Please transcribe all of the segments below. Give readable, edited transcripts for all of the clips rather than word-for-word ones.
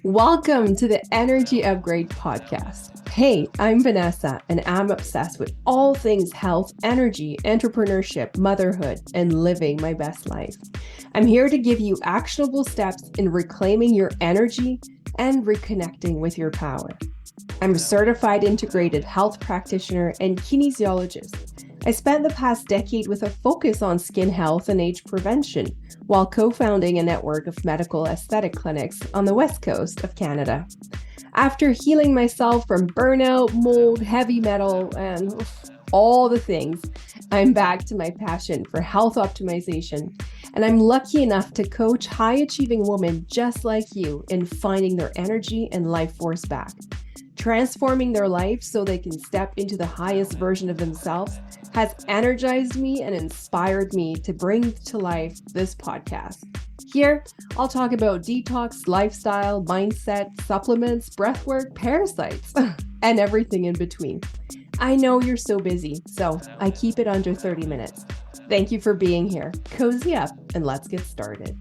Welcome to the Energy Upgrade Podcast. Hey, I'm Vanessa, and I'm obsessed with all things health, energy, entrepreneurship, motherhood, and living my best life. I'm here to give you actionable steps in reclaiming your energy and reconnecting with your power. I'm a certified integrated health practitioner and kinesiologist. I spent the past decade with a focus on skin health and age prevention while co-founding a network of medical aesthetic clinics on the west coast of Canada. After healing myself from burnout, mold, heavy metal, and all the things, I'm back to my passion for health optimization. And I'm lucky enough to coach high-achieving women just like you in finding their energy and life force back. Transforming their life so they can step into the highest version of themselves has energized me and inspired me to bring to life this podcast. Here, I'll talk about detox, lifestyle, mindset, supplements, breathwork, parasites, and everything in between. I know you're so busy, so I keep it under 30 minutes. Thank you for being here. Cozy up and let's get started.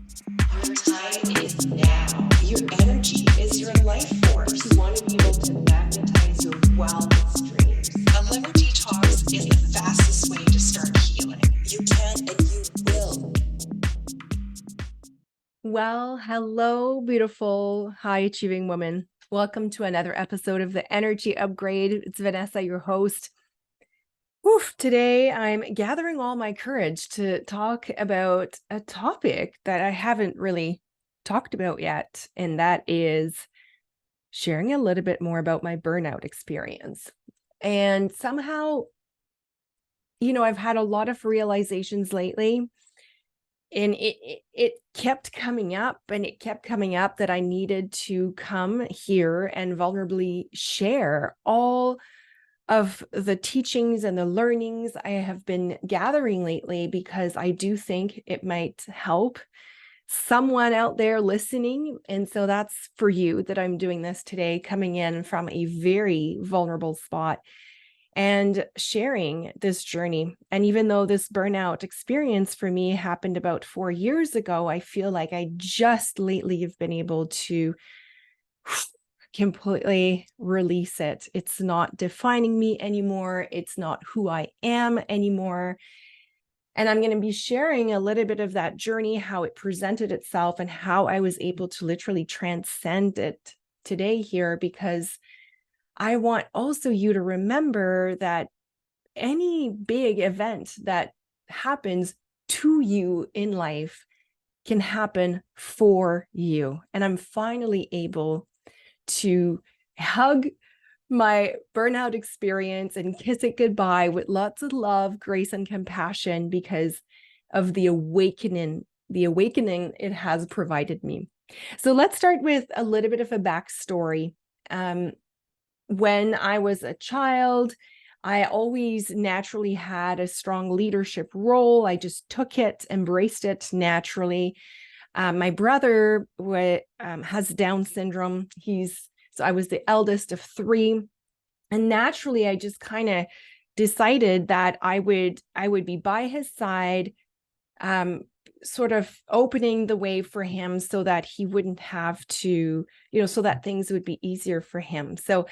Your time is now. Your energy is your life force. You want to be able to magnetize your wildest dreams. A liver detox is the fastest way to start healing. You can and you will. Well, hello, beautiful, high-achieving woman. Welcome to another episode of the Energy Upgrade. It's Vanessa, your host. Today, I'm gathering all my courage to talk about a topic that I haven't really talked about yet, and that is sharing a little bit more about my burnout experience. And somehow, I've had a lot of realizations lately, and it kept coming up that I needed to come here and vulnerably share all of the teachings and the learnings I have been gathering lately, because I do think it might help someone out there listening. And so that's for you that I'm doing this today, coming in from a very vulnerable spot and sharing this journey. And even though this burnout experience for me happened about 4 years ago, I feel like I just lately have been able to completely release it. It's not defining me anymore. It's not who I am anymore. And I'm going to be sharing a little bit of that journey, how it presented itself, and how I was able to literally transcend it today here, because I want also you to remember that any big event that happens to you in life can happen for you. And I'm finally able to hug my burnout experience and kiss it goodbye with lots of love, grace, and compassion because of the awakening it has provided me. So let's start with a little bit of a backstory. When I was a child, I always naturally had a strong leadership role. I just took it, embraced it naturally. My brother has Down syndrome. So I was the eldest of 3. And naturally, I just kind of decided that I would be by his side, sort of opening the way for him so that he wouldn't have to, so that things would be easier for him. So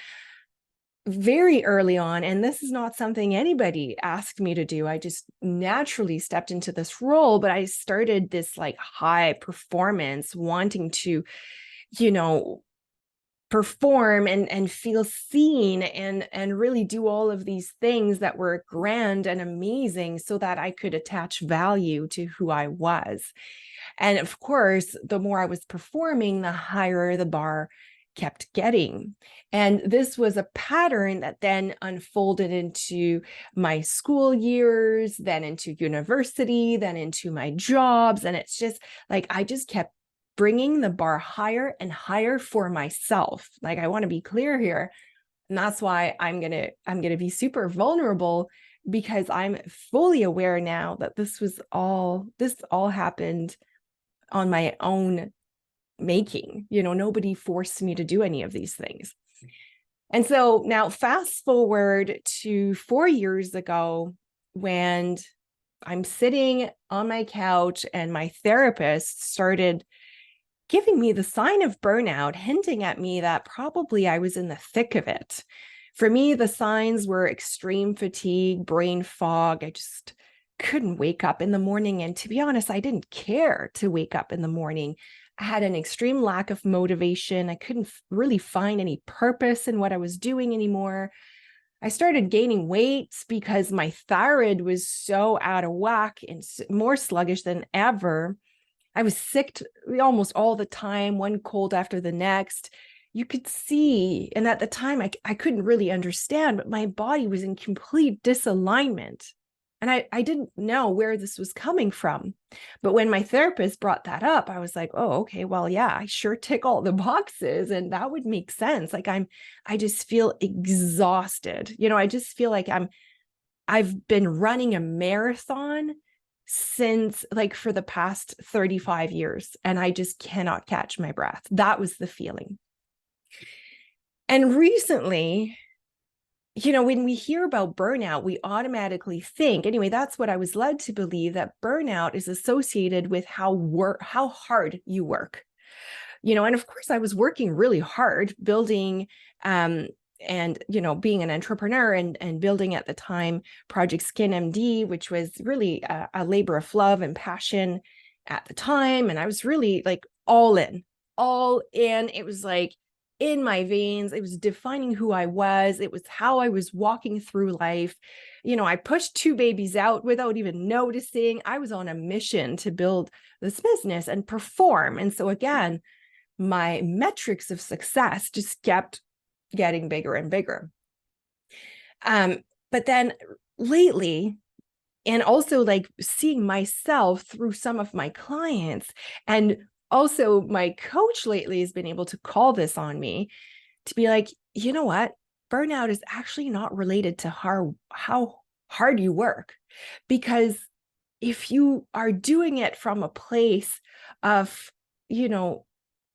very early on, and this is not something anybody asked me to do, I just naturally stepped into this role, but I started this like high performance, wanting to, perform and feel seen and really do all of these things that were grand and amazing so that I could attach value to who I was. And of course, the more I was performing, the higher the bar kept getting. And this was a pattern that then unfolded into my school years, then into university, then into my jobs. And it's just like, I just kept bringing the bar higher and higher for myself. Like, I want to be clear here. And that's why I'm going to be super vulnerable, because I'm fully aware now that this all happened on my own making. Nobody forced me to do any of these things. And so now fast forward to 4 years ago, when I'm sitting on my couch and my therapist started giving me the sign of burnout, hinting at me that probably I was in the thick of it. For me, the signs were extreme fatigue, brain fog. I just couldn't wake up in the morning. And to be honest, I didn't care to wake up in the morning. I had an extreme lack of motivation. I couldn't really find any purpose in what I was doing anymore. I started gaining weight because my thyroid was so out of whack and more sluggish than ever. I was sick almost all the time, one cold after the next. You could see, and at the time I couldn't really understand, but my body was in complete disalignment. And I didn't know where this was coming from. But when my therapist brought that up, I was like, oh, okay, well, yeah, I sure tick all the boxes. And that would make sense. Like I just feel exhausted. I just feel like I've been running a marathon since like for the past 35 years, and I just cannot catch my breath. That was the feeling. And recently, when we hear about burnout, we automatically think, anyway, that's what I was led to believe, that burnout is associated with how hard you work. And of course I was working really hard building, and, being an entrepreneur and building at the time Project Skin MD, which was really a labor of love and passion at the time. And I was really like all in. It was like in my veins. It was defining who I was. It was how I was walking through life. I pushed 2 babies out without even noticing. I was on a mission to build this business and perform. And so again, my metrics of success just kept getting bigger and bigger. But then lately, and also like seeing myself through some of my clients, and also my coach lately has been able to call this on me to be like, you know what? Burnout is actually not related to how hard you work. Because if you are doing it from a place of,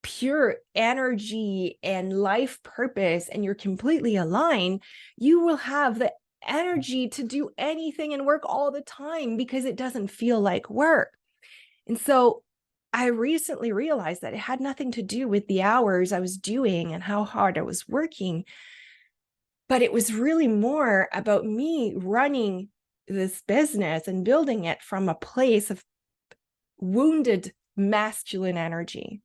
pure energy and life purpose, and you're completely aligned, you will have the energy to do anything and work all the time because it doesn't feel like work. And so I recently realized that it had nothing to do with the hours I was doing and how hard I was working, but it was really more about me running this business and building it from a place of wounded masculine energy,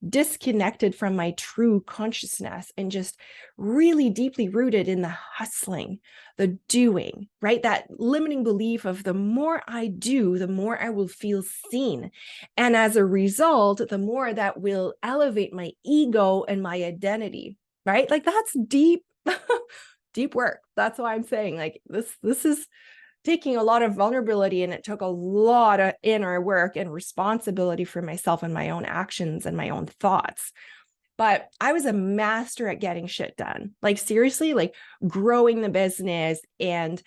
disconnected from my true consciousness, and just really deeply rooted in the hustling, the doing, right? That limiting belief of the more I do, the more I will feel seen. And as a result, the more that will elevate my ego and my identity, right? Like that's deep, deep work. That's why I'm saying like this is taking a lot of vulnerability, and it took a lot of inner work and responsibility for myself and my own actions and my own thoughts. But I was a master at getting shit done. Like seriously, like growing the business and,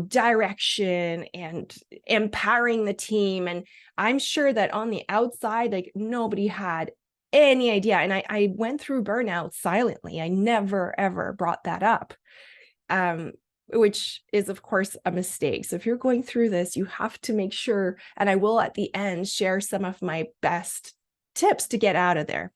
direction and empowering the team. And I'm sure that on the outside, like nobody had any idea. And I went through burnout silently. I never, ever brought that up. Which is, of course, a mistake. So if you're going through this, you have to make sure, and I will at the end share some of my best tips to get out of there.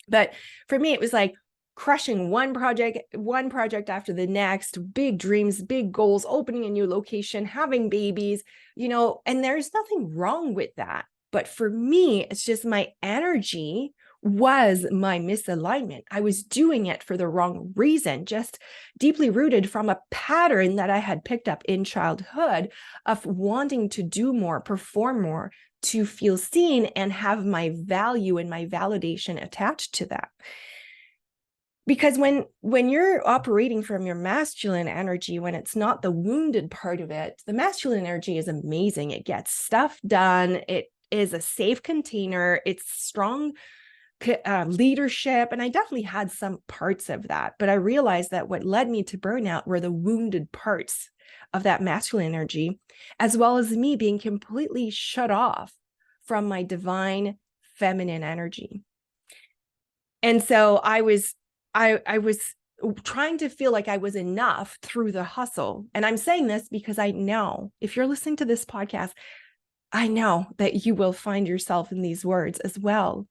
But for me, it was like crushing one project after the next, big dreams, big goals, opening a new location, having babies, and there's nothing wrong with that. But for me, it's just my energy was my misalignment. I was doing it for the wrong reason, just deeply rooted from a pattern that I had picked up in childhood of wanting to do more, perform more, to feel seen and have my value and my validation attached to that. Because when you're operating from your masculine energy, when it's not the wounded part of it, the masculine energy is amazing. It gets stuff done. It is a safe container. It's strong leadership. And I definitely had some parts of that, but I realized that what led me to burnout were the wounded parts of that masculine energy, as well as me being completely shut off from my divine feminine energy. And so I was trying to feel like I was enough through the hustle. And I'm saying this because I know if you're listening to this podcast, I know that you will find yourself in these words as well.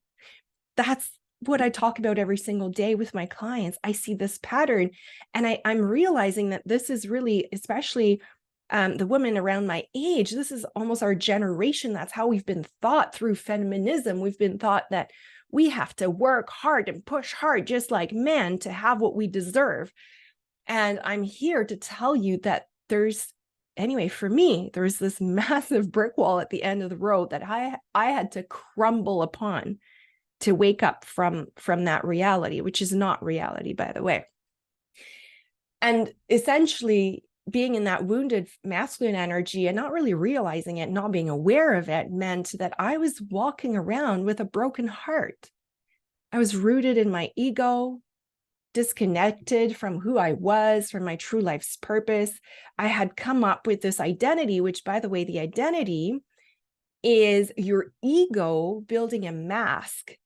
that's what I talk about every single day with my clients. I see this pattern, and I'm realizing that this is really, especially the women around my age, this is almost our generation. That's how we've been taught through feminism. We've been taught that we have to work hard and push hard, just like men, to have what we deserve. And I'm here to tell you that anyway, for me, there's this massive brick wall at the end of the road that I had to crumble upon to wake up from that reality, which is not reality, by the way. And essentially, being in that wounded masculine energy and not really realizing it, not being aware of it, meant that I was walking around with a broken heart. I was rooted in my ego, disconnected from who I was, from my true life's purpose. I had come up with this identity, which, by the way, the identity is your ego building a mask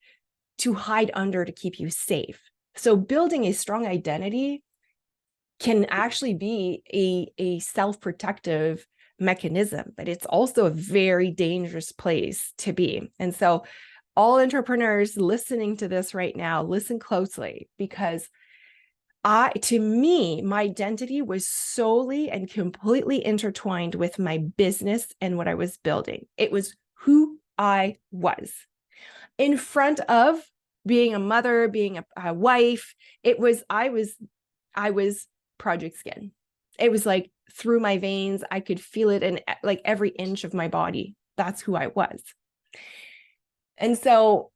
to hide under to keep you safe. So building a strong identity can actually be a self-protective mechanism, but it's also a very dangerous place to be. And so all entrepreneurs listening to this right now, listen closely, because to me, my identity was solely and completely intertwined with my business and what I was building. It was who I was. In front of being a mother, being a wife, I was Project Skin. It was like through my veins. I could feel it in like every inch of my body. That's who I was. And so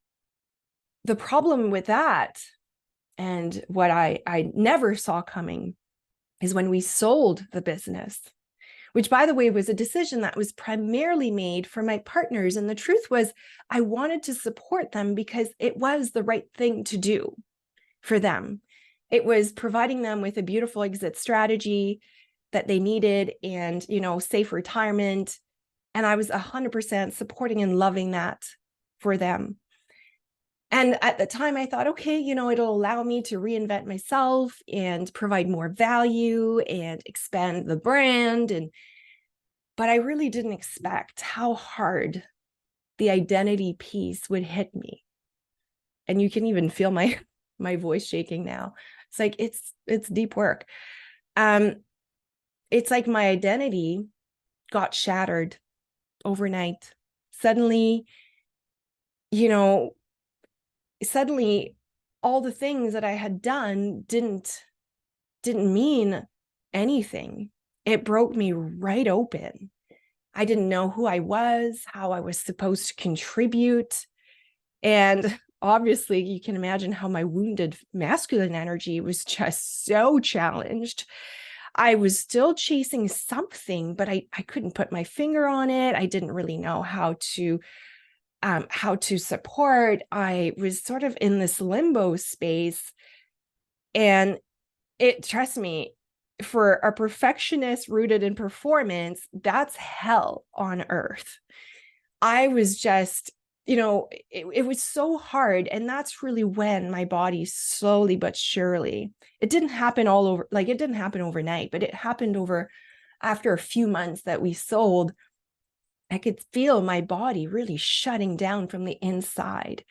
the problem with that, and what I never saw coming, is when we sold the business, which, by the way, was a decision that was primarily made for my partners. And the truth was, I wanted to support them because it was the right thing to do for them. It was providing them with a beautiful exit strategy that they needed, and, safe retirement. And I was 100% supporting and loving that for them. And at the time I thought, okay, it'll allow me to reinvent myself and provide more value and expand the brand. But I really didn't expect how hard the identity piece would hit me. And you can even feel my voice shaking now. It's like, it's deep work. It's like my identity got shattered overnight. Suddenly, all the things that I had done didn't mean anything. It broke me right open. I didn't know who I was, how I was supposed to contribute. And obviously, you can imagine how my wounded masculine energy was just so challenged. I was still chasing something, but I couldn't put my finger on it. I didn't really know how to support. I was sort of in this limbo space. And trust me, for a perfectionist rooted in performance, that's hell on earth. I was just, it was so hard. And that's really when my body slowly but surely, it didn't happen it didn't happen overnight, but it happened after a few months that we sold. I could feel my body really shutting down from the inside.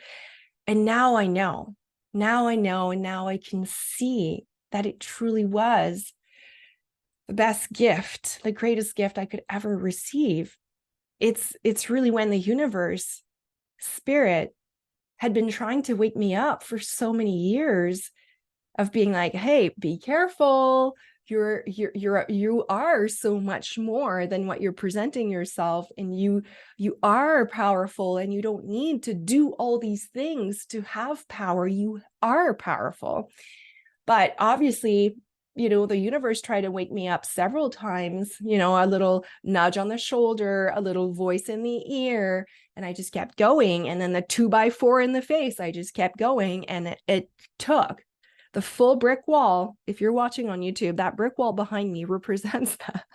And now I know, and now I can see that it truly was the best gift, the greatest gift I could ever receive. It's really when the universe, spirit, had been trying to wake me up for so many years of being like, hey, be careful. You are so much more than what you're presenting yourself, and you are powerful, and you don't need to do all these things to have power. You are powerful. But obviously, the universe tried to wake me up several times, a little nudge on the shoulder, a little voice in the ear, and I just kept going. And then the 2x4 in the face, I just kept going. And it took the full brick wall. If you're watching on YouTube, that brick wall behind me represents that.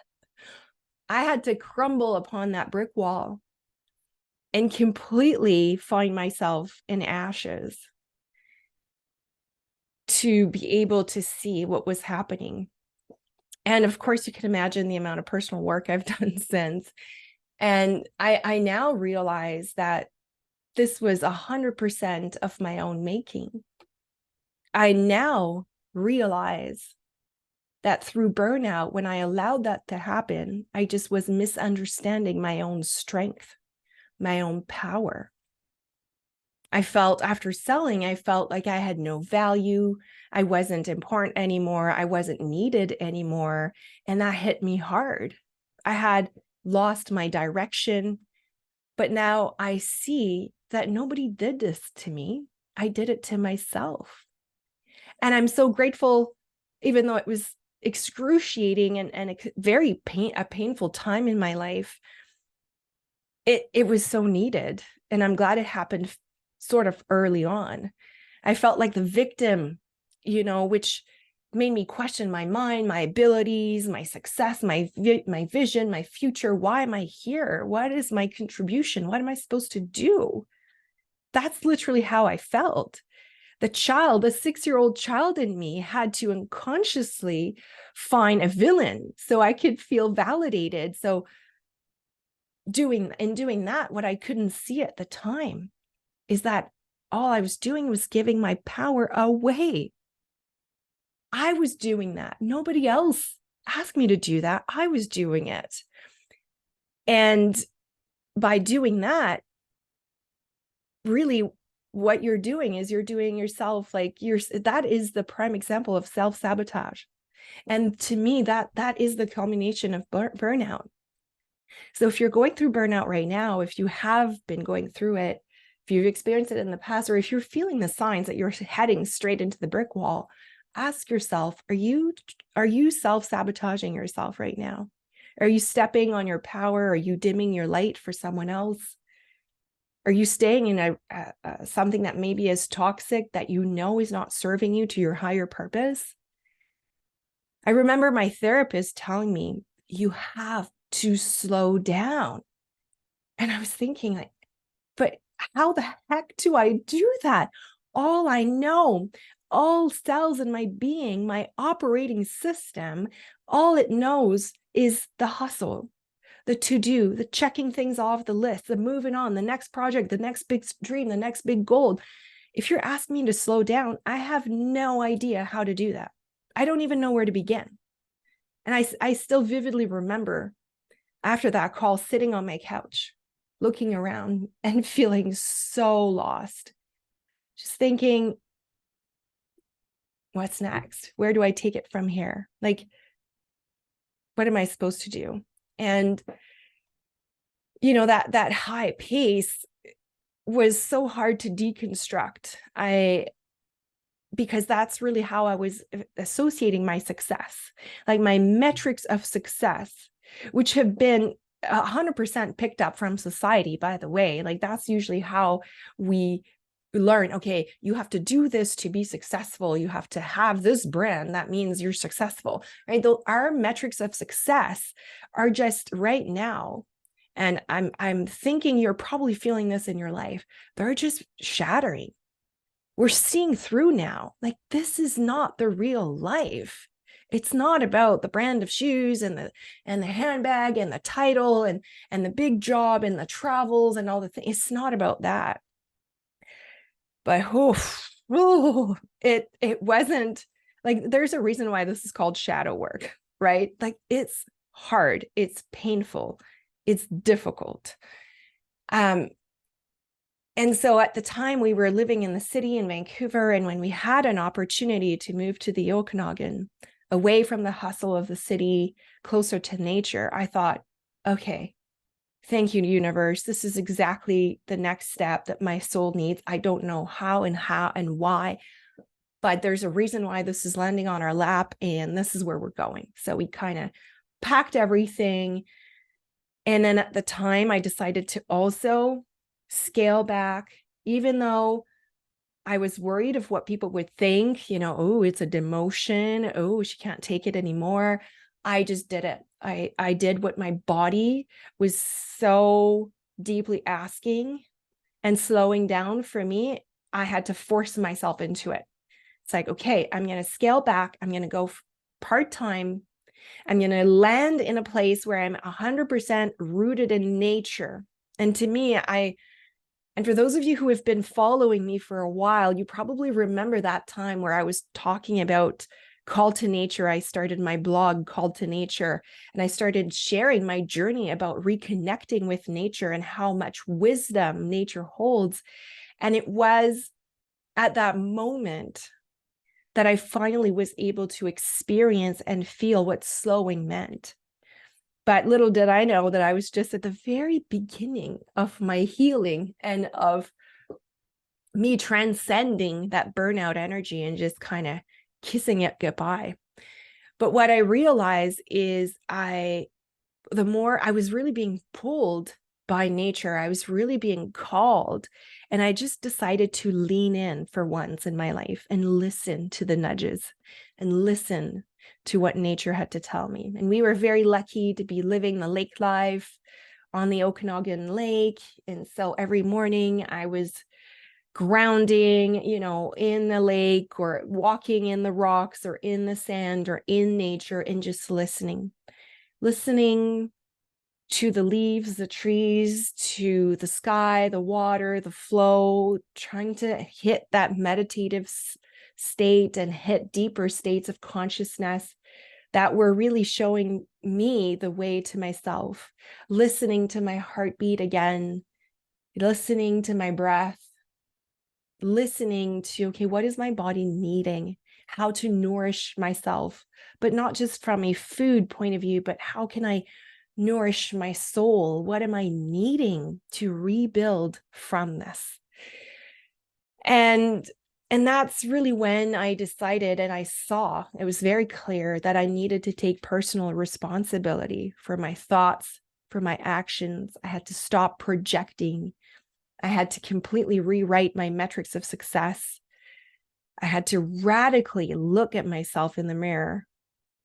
I had to crumble upon that brick wall and completely find myself in ashes to be able to see what was happening. And of course, you can imagine the amount of personal work I've done since. And I now realize that this was 100% of my own making. I now realize that through burnout, when I allowed that to happen, I just was misunderstanding my own strength, my own power. I felt after selling, I felt like I had no value. I wasn't important anymore. I wasn't needed anymore. And that hit me hard. I had lost my direction. But now I see that nobody did this to me. I did it to myself. And I'm so grateful, even though it was excruciating and a painful time in my life, it was so needed. And I'm glad it happened sort of early on. I felt like the victim, which made me question my mind, my abilities, my success, my vision, my future. Why am I here? What is my contribution? What am I supposed to do? That's literally how I felt. The 6-year-old child in me had to unconsciously find a villain so I could feel validated. So doing that, what I couldn't see at the time is that all I was doing was giving my power away. I was doing that. Nobody else asked me to do that. I was doing it. And by doing that, really what you're doing is you're doing yourself, that is the prime example of self-sabotage. And to me, that is the culmination of burnout. So if you're going through burnout right now, if you have been going through it, if you've experienced it in the past, or if you're feeling the signs that you're heading straight into the brick wall, ask yourself, are you self-sabotaging yourself right now? Are you stepping on your power? Are you dimming your light for someone else? Are you staying in something that maybe is toxic that is not serving you to your higher purpose? I remember my therapist telling me, you have to slow down. And I was thinking, but how the heck do I do that? All I know, all cells in my being, my operating system, all it knows is the hustle, the to-do, the checking things off the list, the moving on, the next project, the next big dream, the next big goal. If you're asking me to slow down, I have no idea how to do that. I don't even know where to begin. And I still vividly remember after that call, sitting on my couch, looking around and feeling so lost, just thinking, what's next? Where do I take it from here? What am I supposed to do? And, that high pace was so hard to deconstruct. Because that's really how I was associating my success, like my metrics of success, which have been 100% picked up from society, by the way. That's usually how we learn, okay, you have to do this to be successful. You have to have this brand. That means you're successful, right? Though our metrics of success are just right now. And I'm thinking you're probably feeling this in your life. They're just shattering. We're seeing through now, this is not the real life. It's not about the brand of shoes and the handbag and the title and the big job and the travels and all the things. It's not about that. But it wasn't there's a reason why this is called shadow work, right? It's hard, it's painful, it's difficult. And so at the time we were living in the city in Vancouver, and when we had an opportunity to move to the Okanagan, away from the hustle of the city, closer to nature, I thought, okay, thank you, universe. This is exactly the next step that my soul needs. I don't know how and why, but there's a reason why this is landing on our lap, and this is where we're going. So we kind of packed everything. And then at the time I decided to also scale back, even though I was worried of what people would think, oh, it's a demotion. Oh, she can't take it anymore. I just did it. I did what my body was so deeply asking and slowing down for me. I had to force myself into it. It's okay, I'm going to scale back. I'm going to go part-time. I'm going to land in a place where I'm 100% rooted in nature. And to me, And for those of you who have been following me for a while, you probably remember that time where I was talking about Call to Nature. I started my blog, Call to Nature, and I started sharing my journey about reconnecting with nature and how much wisdom nature holds. And it was at that moment that I finally was able to experience and feel what slowing meant. But little did I know that I was just at the very beginning of my healing and of me transcending that burnout energy and just kind of kissing it goodbye. But what I realized is the more I was really being pulled by nature, I was really being called. And I just decided to lean in for once in my life and listen to the nudges and listen to what nature had to tell me. And we were very lucky to be living the lake life on the Okanagan Lake. And so every morning I was grounding, in the lake or walking in the rocks or in the sand or in nature and just listening to the leaves, the trees, to the sky, the water, the flow, trying to hit that meditative state and hit deeper states of consciousness that were really showing me the way to myself, listening to my heartbeat again, listening to my breath, listening to, okay, what is my body needing? How to nourish myself, but not just from a food point of view, but how can I nourish my soul? What am I needing to rebuild from this? And that's really when I decided, and I saw, it was very clear that I needed to take personal responsibility for my thoughts, for my actions. I had to stop projecting. I had to completely rewrite my metrics of success. I had to radically look at myself in the mirror,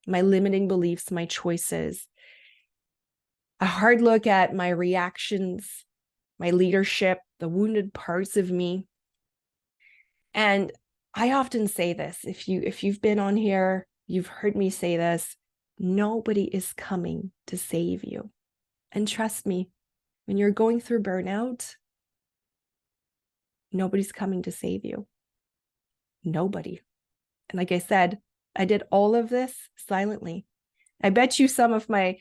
my limiting beliefs, my choices, a hard look at my reactions, my leadership, the wounded parts of me. And I often say this, if you've been on here, you've heard me say this, nobody is coming to save you. And trust me, when you're going through burnout, nobody's coming to save you. Nobody. And like I said, I did all of this silently. I bet you some of my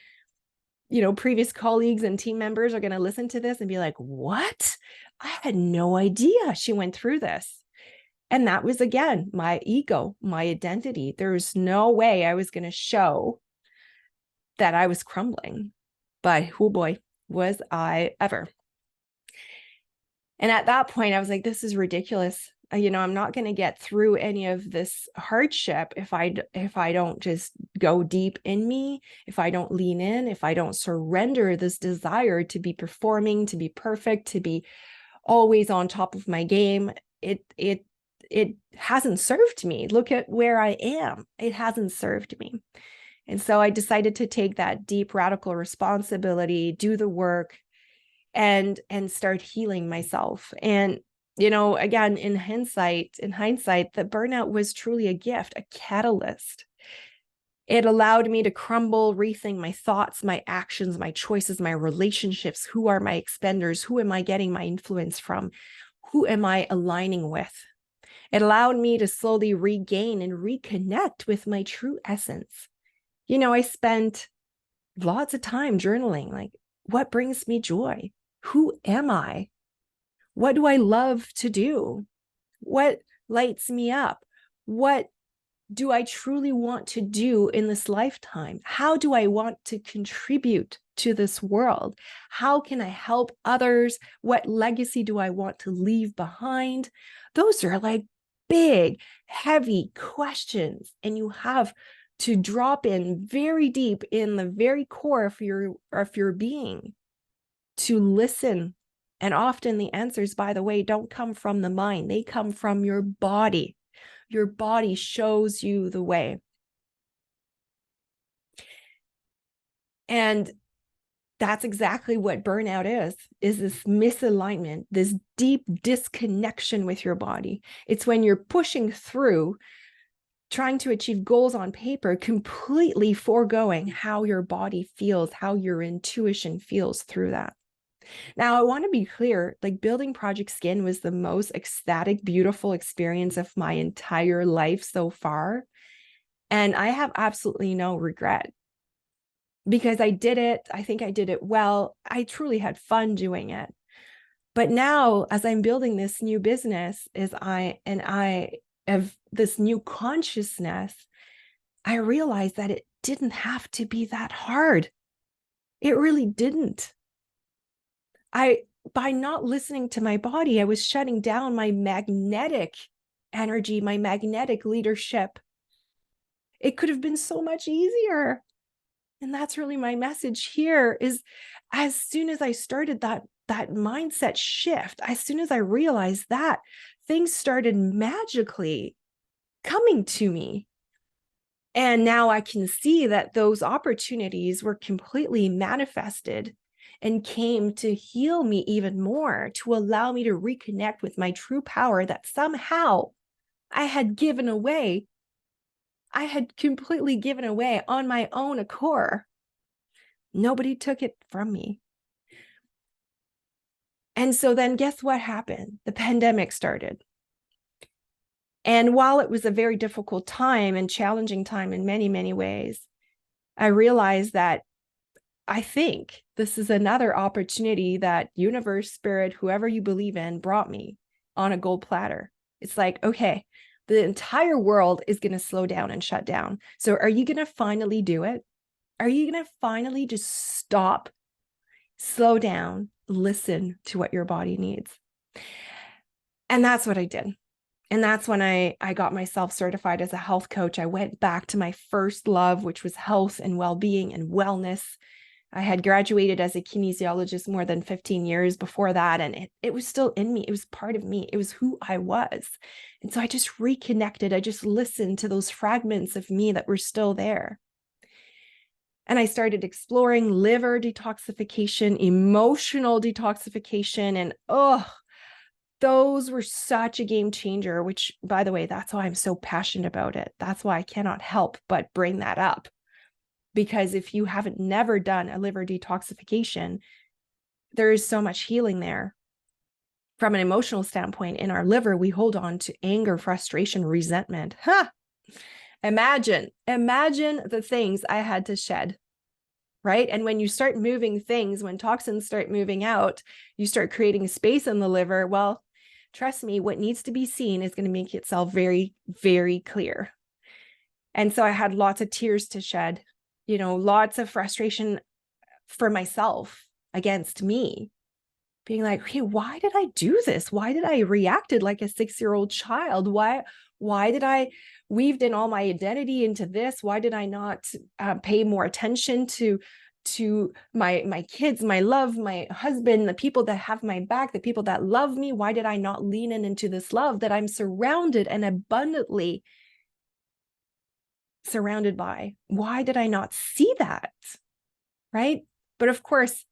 previous colleagues and team members are going to listen to this and be like, what? I had no idea she went through this. And that was, again, my ego, my identity. There's no way I was going to show that I was crumbling. But oh boy, was I ever. And at that point, I was like, this is ridiculous. I'm not going to get through any of this hardship if I don't just go deep in me, if I don't lean in, if I don't surrender this desire to be performing, to be perfect, to be always on top of my game. It hasn't served me. Look at where I am. It hasn't served me. And so I decided to take that deep, radical responsibility, do the work, and start healing myself. And again, in hindsight, the burnout was truly a gift, a catalyst. It allowed me to crumble, rethink my thoughts, my actions, my choices, my relationships. Who are my expenders? Who am I getting my influence from? Who am I aligning with? It allowed me to slowly regain and reconnect with my true essence. I spent lots of time journaling, like, what brings me joy? Who am I? What do I love to do? What lights me up? What do I truly want to do in this lifetime? How do I want to contribute to this world? How can I help others? What legacy do I want to leave behind? Those are like big, heavy questions, and you have to drop in very deep in the very core of your being to listen. And often the answers, by the way, don't come from the mind. They come from your body. Your body shows you the way. And that's exactly what burnout is this misalignment, this deep disconnection with your body. It's when you're pushing through, trying to achieve goals on paper, completely foregoing how your body feels, how your intuition feels through that. Now, I want to be clear, like building Project Skin was the most ecstatic, beautiful experience of my entire life so far. And I have absolutely no regret because I did it. I think I did it well. I truly had fun doing it. But now, as I'm building this new business, I have this new consciousness, I realized that it didn't have to be that hard. It really didn't. By not listening to my body, I was shutting down my magnetic energy, my magnetic leadership. It could have been so much easier. And that's really my message here is as soon as I started that mindset shift, as soon as I realized that, things started magically coming to me. And now I can see that those opportunities were completely manifested and came to heal me even more, to allow me to reconnect with my true power that somehow I had given away. I had completely given away on my own accord. Nobody took it from me. And so then guess what happened? The pandemic started. And while it was a very difficult time and challenging time in many, many ways, I realized that I think this is another opportunity that universe, spirit, whoever you believe in, brought me on a gold platter. It's like, okay, the entire world is going to slow down and shut down. So are you going to finally do it? Are you going to finally just stop, slow down, listen to what your body needs? And that's what I did. And that's when I got myself certified as a health coach. I went back to my first love, which was health and well-being and wellness. I had graduated as a kinesiologist more than 15 years before that, and it was still in me. It was part of me. It was who I was. And so I just reconnected. I just listened to those fragments of me that were still there. And I started exploring liver detoxification, emotional detoxification, and those were such a game changer, which, by the way, that's why I'm so passionate about it. That's why I cannot help but bring that up. Because if you haven't never done a liver detoxification, there is so much healing there. From an emotional standpoint, in our liver, we hold on to anger, frustration, resentment. Imagine the things I had to shed, right? And when you start moving things, when toxins start moving out, you start creating space in the liver. Well, trust me, what needs to be seen is going to make itself very, very clear. And so I had lots of tears to shed, lots of frustration for myself against me, being like, hey, why did I do this? Why did I reacted like a 6-year-old child? Why did I weaved in all my identity into this? Why did I not pay more attention to my kids, my love, my husband, the people that have my back, the people that love me? Why did I not lean into this love that I'm surrounded and abundantly surrounded by? Why did I not see that? Right? But of course,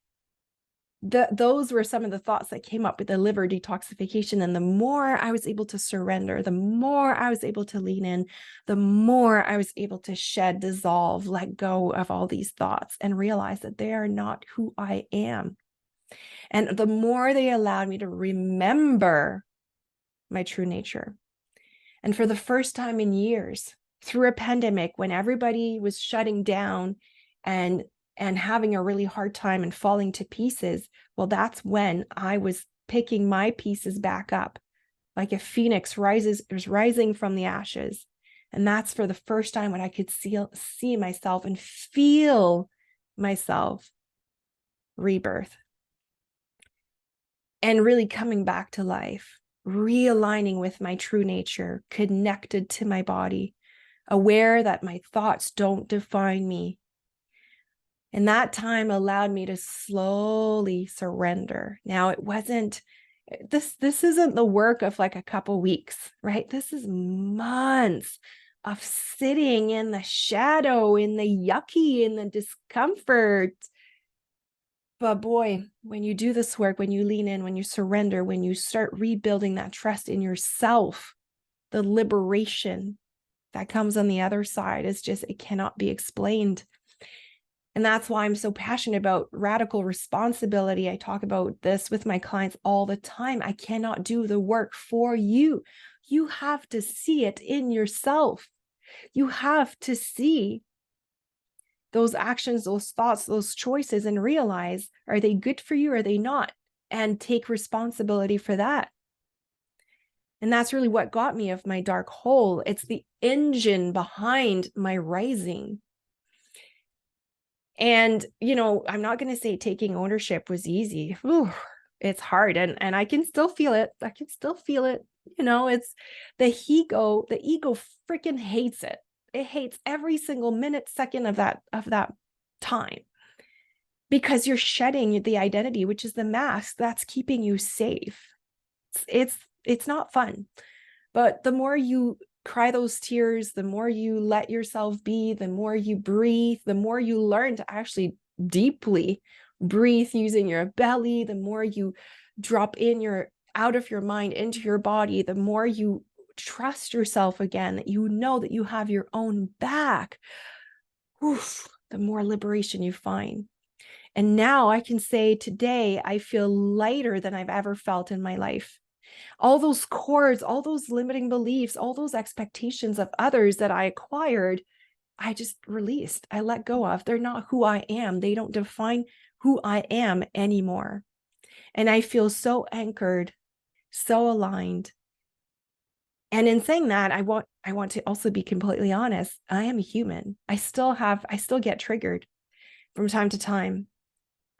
those were some of the thoughts that came up with the liver detoxification. And the more I was able to surrender, the more I was able to lean in, the more I was able to shed, dissolve, let go of all these thoughts and realize that they are not who I am. And the more they allowed me to remember my true nature. And for the first time in years, through a pandemic, when everybody was shutting down and having a really hard time and falling to pieces, well, that's when I was picking my pieces back up, like a phoenix rising from the ashes. And that's for the first time when I could see myself and feel myself rebirth and really coming back to life, realigning with my true nature, connected to my body, aware that my thoughts don't define me. And that time allowed me to slowly surrender. Now, it wasn't, this isn't the work of like a couple weeks, right? This is months of sitting in the shadow, in the yucky, in the discomfort. But boy, when you do this work, when you lean in, when you surrender, when you start rebuilding that trust in yourself, the liberation that comes on the other side is just, it cannot be explained. And that's why I'm so passionate about radical responsibility. I talk about this with my clients all the time. I cannot do the work for you. You have to see it in yourself. You have to see those actions, those thoughts, those choices, and realize, are they good for you or are they not? And take responsibility for that. And that's really what got me of my dark hole. It's the engine behind my rising. And, I'm not going to say taking ownership was easy. Ooh, it's hard. And I can still feel it. It's the ego freaking hates it. It hates every single minute, second of that time, because you're shedding the identity, which is the mask that's keeping you safe. It's not fun. But the more you cry those tears, the more you let yourself be, the more you breathe, the more you learn to actually deeply breathe using your belly, the more you drop out of your mind into your body, the more you trust yourself again, that you know that you have your own back, the more liberation you find. And now I can say today, I feel lighter than I've ever felt in my life. All those cords, all those limiting beliefs, all those expectations of others that I acquired, I just released. I let go of. They're not who I am. They don't define who I am anymore. And I feel so anchored, so aligned. And in saying that, I want to also be completely honest. I am a human. I still get triggered from time to time.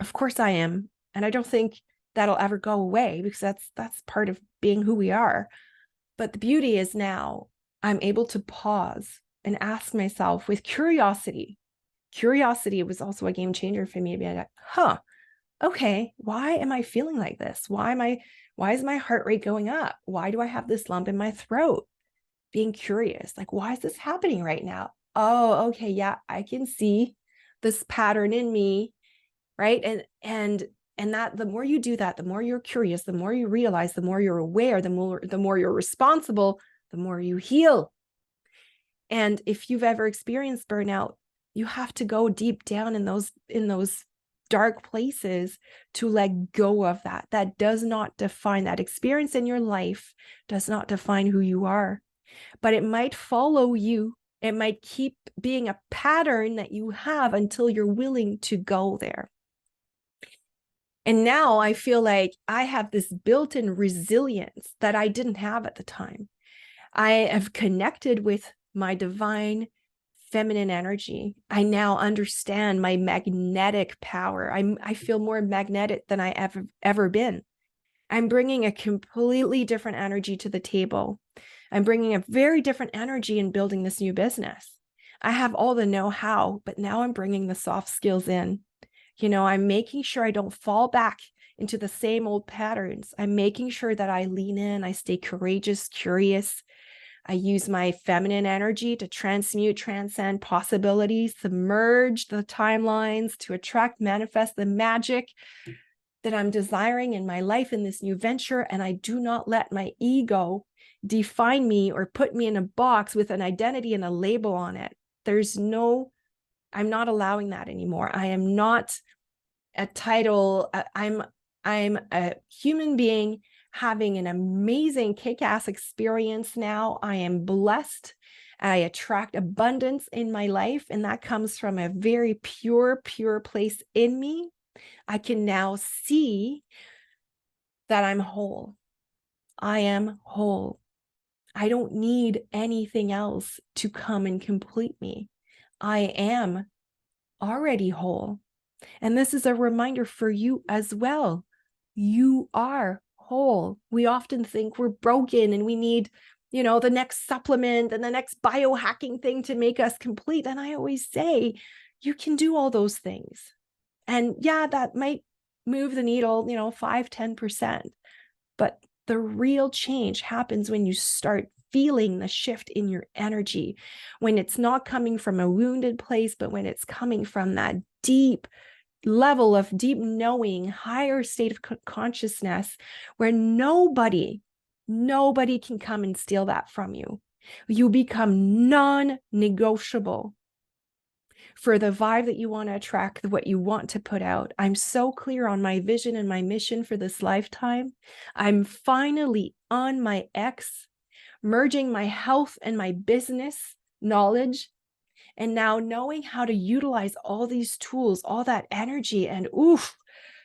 Of course I am. And I don't think that'll ever go away, because that's part of being who we are. But the beauty is now I'm able to pause and ask myself with curiosity. Curiosity was also a game changer for me. To be like, okay, why am I feeling like this? Why is my heart rate going up? Why do I have this lump in my throat? Being curious, like, why is this happening right now? Oh, okay, yeah, I can see this pattern in me, right? And that the more you do that, the more you're curious, the more you realize, the more you're aware, the more you're responsible, the more you heal. And if you've ever experienced burnout, you have to go deep down in those dark places to let go of that. That does not define, that experience in your life does not define who you are, but it might follow you. It might keep being a pattern that you have until you're willing to go there. And now I feel like I have this built-in resilience that I didn't have at the time. I have connected with my divine feminine energy. I now understand my magnetic power. I feel more magnetic than I ever been. I'm bringing a completely different energy to the table. I'm bringing a very different energy in building this new business. I have all the know-how, but now I'm bringing the soft skills in. I'm making sure I don't fall back into the same old patterns. I'm making sure that I lean in, I stay courageous, curious. I use my feminine energy to transmute, transcend possibilities, submerge the timelines, to attract, manifest the magic that I'm desiring in my life in this new venture. And I do not let my ego define me or put me in a box with an identity and a label on it. I'm not allowing that anymore. I am not a title. I'm a human being having an amazing kick-ass experience now. I am blessed. I attract abundance in my life, and that comes from a very pure place in me. I can now see that I'm whole. I am whole. I don't need anything else to come and complete me. I am already whole. And this is a reminder for you as well. You are whole. We often think we're broken and we need, the next supplement and the next biohacking thing to make us complete. And I always say, you can do all those things. And yeah, that might move the needle, 5-10%. But the real change happens when you start feeling the shift in your energy, when it's not coming from a wounded place, but when it's coming from that deep level of deep knowing, higher state of consciousness, where nobody can come and steal that from you. You become non-negotiable for the vibe that you want to attract, what you want to put out. I'm so clear on my vision and my mission for this lifetime. I'm finally on my X, merging my health and my business knowledge, and now knowing how to utilize all these tools, all that energy, and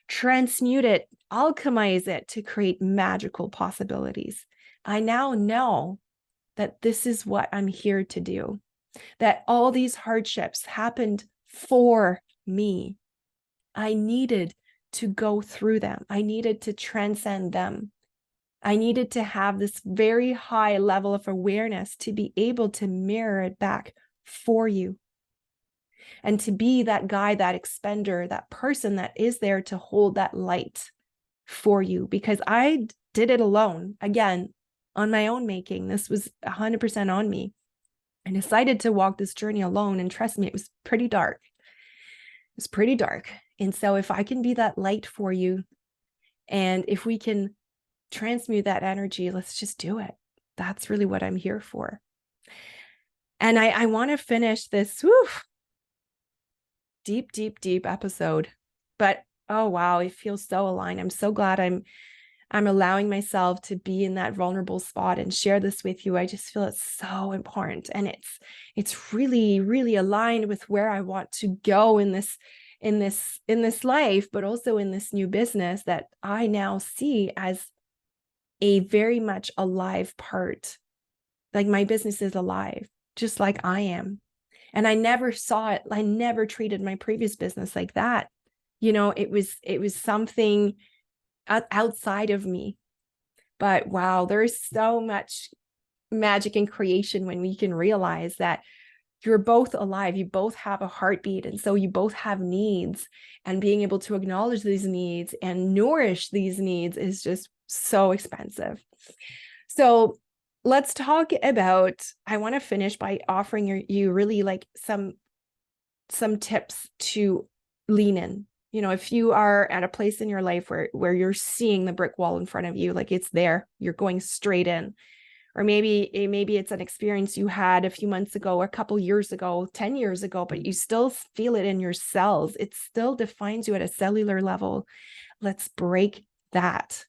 transmute it, alchemize it to create magical possibilities. I now know that this is what I'm here to do, that all these hardships happened for me. I needed to go through them. I needed to transcend them. I needed to have this very high level of awareness to be able to mirror it back for you, and to be that guide, that expender, that person that is there to hold that light for you, because I did it alone, again, on my own making. This was 100% on me. I decided to walk this journey alone, and trust me, it was pretty dark. It was pretty dark. And so if I can be that light for you, and if we can transmute that energy, let's just do it. That's really what I'm here for. And I want to finish this deep episode, but oh wow, it feels so aligned. I'm so glad I'm allowing myself to be in that vulnerable spot and share this with you. I just feel it's so important, and it's really aligned with where I want to go in this life, but also in this new business that I now see as a very much alive part. Like, my business is alive, just like I am. And I never saw it. I never treated my previous business like that. It was something outside of me. But wow, there's so much magic in creation when we can realize that you're both alive. You both have a heartbeat. And so you both have needs, and being able to acknowledge these needs and nourish these needs is just so expensive. So let's talk about, I want to finish by offering you really like some tips to lean in. If you are at a place in your life where you're seeing the brick wall in front of you, like it's there, you're going straight in. Or maybe it's an experience you had a few months ago, a couple years ago, 10 years ago, but you still feel it in your cells. It still defines you at a cellular level. Let's break that.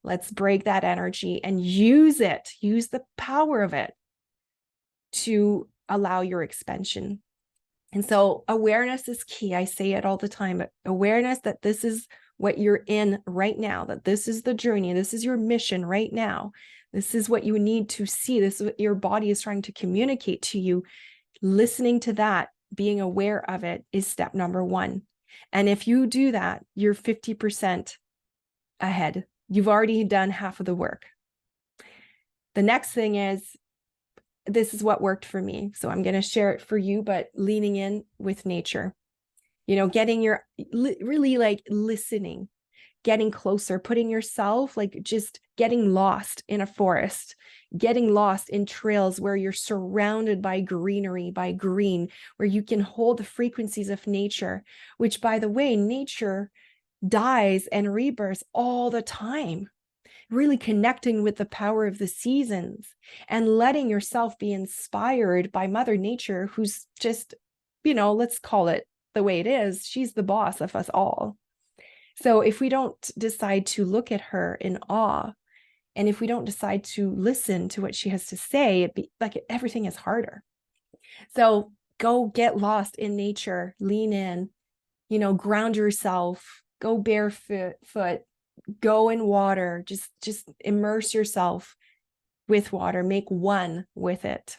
Let's break that energy and use the power of it to allow your expansion. And so awareness is key. I say it all the time, but awareness that this is what you're in right now, that this is the journey, this is your mission right now. This is what you need to see. This is what your body is trying to communicate to you. Listening to that, being aware of it, is step number one. And if you do that, you're 50% ahead. You've already done half of the work. The next thing is, this is what worked for me, so I'm going to share it for you, but leaning in with nature, getting really like listening, getting closer, putting yourself, like just getting lost in a forest, getting lost in trails where you're surrounded by greenery, by green, where you can hold the frequencies of nature, which, by the way, nature dies and rebirths all the time. Really connecting with the power of the seasons and letting yourself be inspired by Mother Nature, who's just, let's call it the way it is. She's the boss of us all. So if we don't decide to look at her in awe, and if we don't decide to listen to what she has to say, everything is harder. So go get lost in nature, lean in, ground yourself, go barefoot, go in water, just immerse yourself with water, make one with it.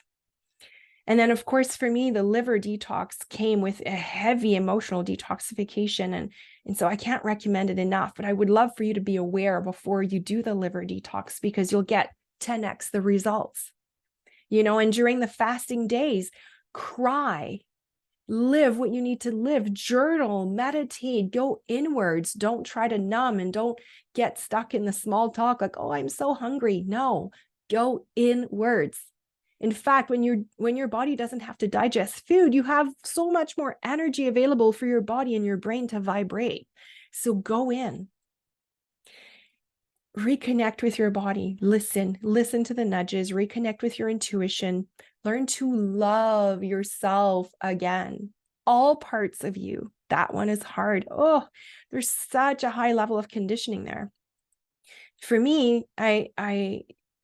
And then, of course, for me, the liver detox came with a heavy emotional detoxification. And so I can't recommend it enough, but I would love for you to be aware before you do the liver detox, because you'll get 10x the results. And during the fasting days, cry, live what you need to live, journal, meditate, go inwards. Don't try to numb, and don't get stuck in the small talk like, oh, I'm so hungry. No, go inwards. In fact, when your body doesn't have to digest food, you have so much more energy available for your body and your brain to vibrate. So go in. Reconnect with your body. Listen to the nudges, reconnect with your intuition, learn to love yourself again. all parts of you. That one is hard. Oh, there's such a high level of conditioning there. For me, I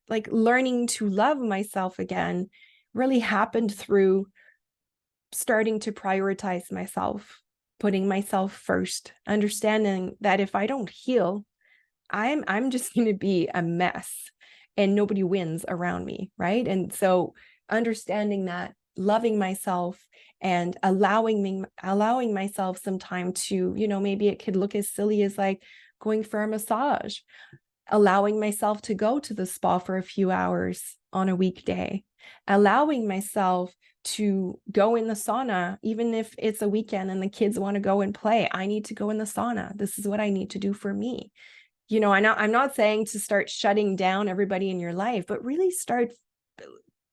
like learning to love myself again really happened through starting to prioritize myself, putting myself first, understanding that if I don't heal, I'm just going to be a mess and nobody wins around me, right? And so understanding that, loving myself and allowing myself some time to, maybe it could look as silly as like going for a massage, allowing myself to go to the spa for a few hours on a weekday, allowing myself to go in the sauna, even if it's a weekend and the kids want to go and play. I need to go in the sauna. This is what I need to do for me. I'm not saying to start shutting down everybody in your life, but really start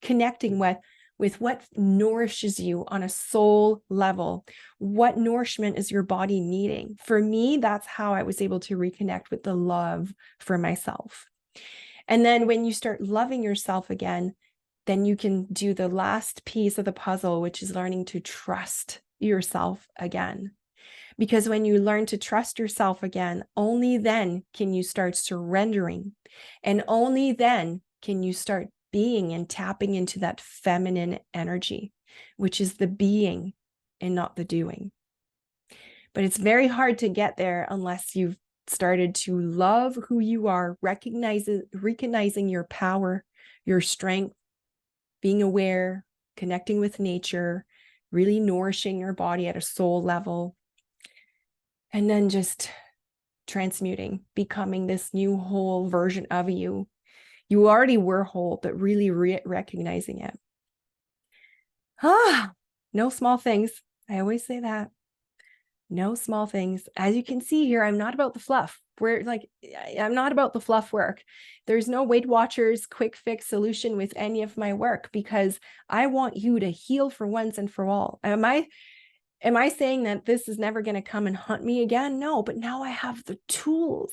connecting with what nourishes you on a soul level. What nourishment is your body needing? For me, that's how I was able to reconnect with the love for myself. And then when you start loving yourself again, then you can do the last piece of the puzzle, which is learning to trust yourself again. Because when you learn to trust yourself again, only then can you start surrendering. And only then can you start being and tapping into that feminine energy, which is the being and not the doing. But it's very hard to get there unless you've started to love who you are, recognizing your power, your strength, being aware, connecting with nature, really nourishing your body at a soul level, and then just transmuting, becoming this new whole version of you. You already were whole, but really recognizing it. No small things. I always say that. No small things. As you can see here, I'm not about the fluff. I'm not about the fluff work. There's no Weight Watchers quick fix solution with any of my work, because I want you to heal for once and for all. Am I saying that this is never going to come and hunt me again? No, but now I have the tools.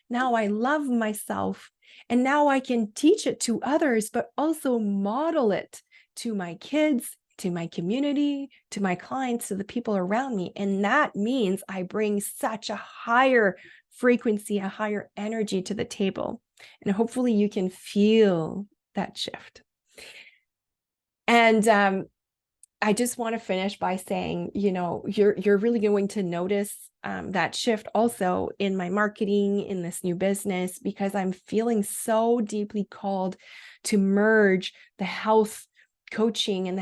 Now I love myself, and now I can teach it to others, but also model it to my kids, to my community, to my clients, to the people around me. And that means I bring such a higher frequency, a higher energy to the table. And hopefully you can feel that shift. And I just want to finish by saying, you're really going to notice that shift also in my marketing, in this new business, because I'm feeling so deeply called to merge the health coaching and the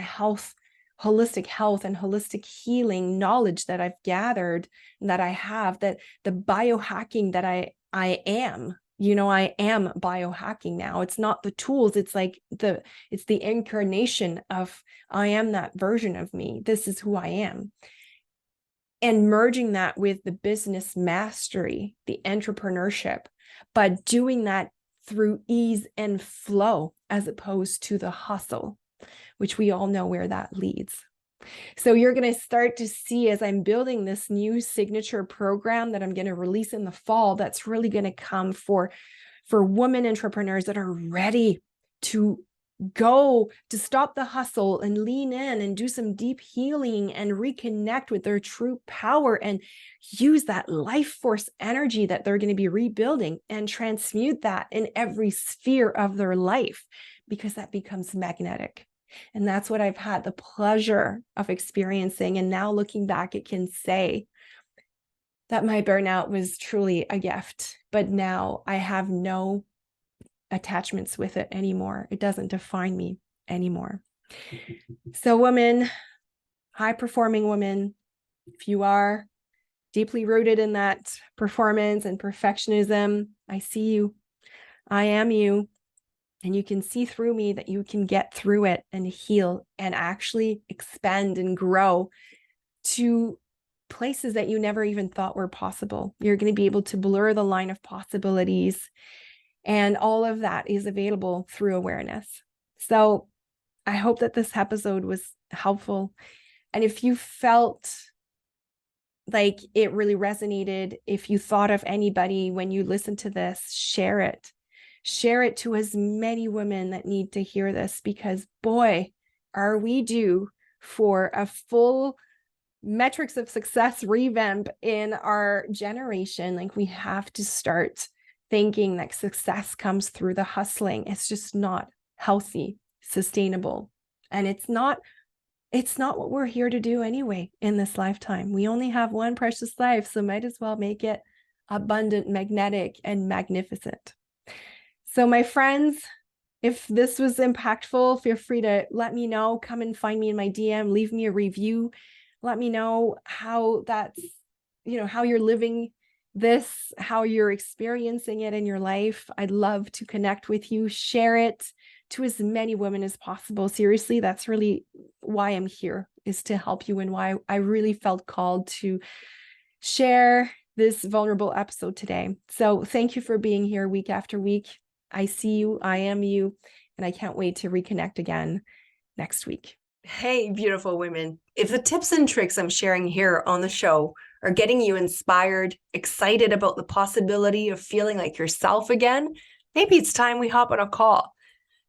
holistic health and holistic healing knowledge that I've gathered and that I have, that the biohacking that I am. I am biohacking now. It's not the tools. It's like it's the incarnation of I am that version of me. This is who I am. And merging that with the business mastery, the entrepreneurship, but doing that through ease and flow as opposed to the hustle, which we all know where that leads. So you're going to start to see, as I'm building this new signature program that I'm going to release in the fall, that's really going to come for women entrepreneurs that are ready to go, to stop the hustle and lean in and do some deep healing and reconnect with their true power and use that life force energy that they're going to be rebuilding and transmute that in every sphere of their life, because that becomes magnetic. And that's what I've had the pleasure of experiencing. And now looking back, it can say that my burnout was truly a gift, but now I have no attachments with it anymore. It doesn't define me anymore. So women, high performing women, if you are deeply rooted in that performance and perfectionism, I see you. I am you. And you can see through me that you can get through it and heal and actually expand and grow to places that you never even thought were possible. You're going to be able to blur the line of possibilities. And all of that is available through awareness. So I hope that this episode was helpful. And if you felt like it really resonated, if you thought of anybody when you listened to this, share it. Share it to as many women that need to hear this, because boy, are we due for a full metrics of success revamp in our generation. Like, we have to start thinking that success comes through the hustling. It's just not healthy, sustainable, and it's not what we're here to do anyway in this lifetime. We only have one precious life, so might as well make it abundant, magnetic, and magnificent. So my friends, if this was impactful, feel free to let me know. Come and find me in my DM, leave me a review. Let me know how that's, how you're living this, how you're experiencing it in your life. I'd love to connect with you, share it to as many women as possible. Seriously, that's really why I'm here, is to help you, and why I really felt called to share this vulnerable episode today. So thank you for being here week after week. I see you, I am you, and I can't wait to reconnect again next week. Hey, beautiful women. If the tips and tricks I'm sharing here on the show are getting you inspired, excited about the possibility of feeling like yourself again, maybe it's time we hop on a call.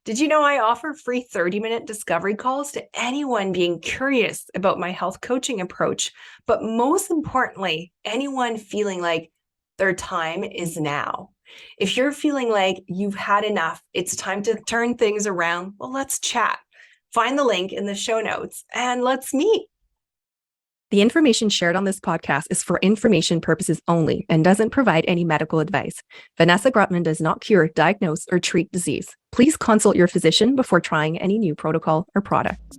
Did you know I offer free 30-minute discovery calls to anyone being curious about my health coaching approach, but most importantly, anyone feeling like their time is now? If you're feeling like you've had enough, it's time to turn things around, well, let's chat. Find the link in the show notes and let's meet. The information shared on this podcast is for information purposes only and doesn't provide any medical advice. Vanessa Grutman does not cure, diagnose, or treat disease. Please consult your physician before trying any new protocol or product.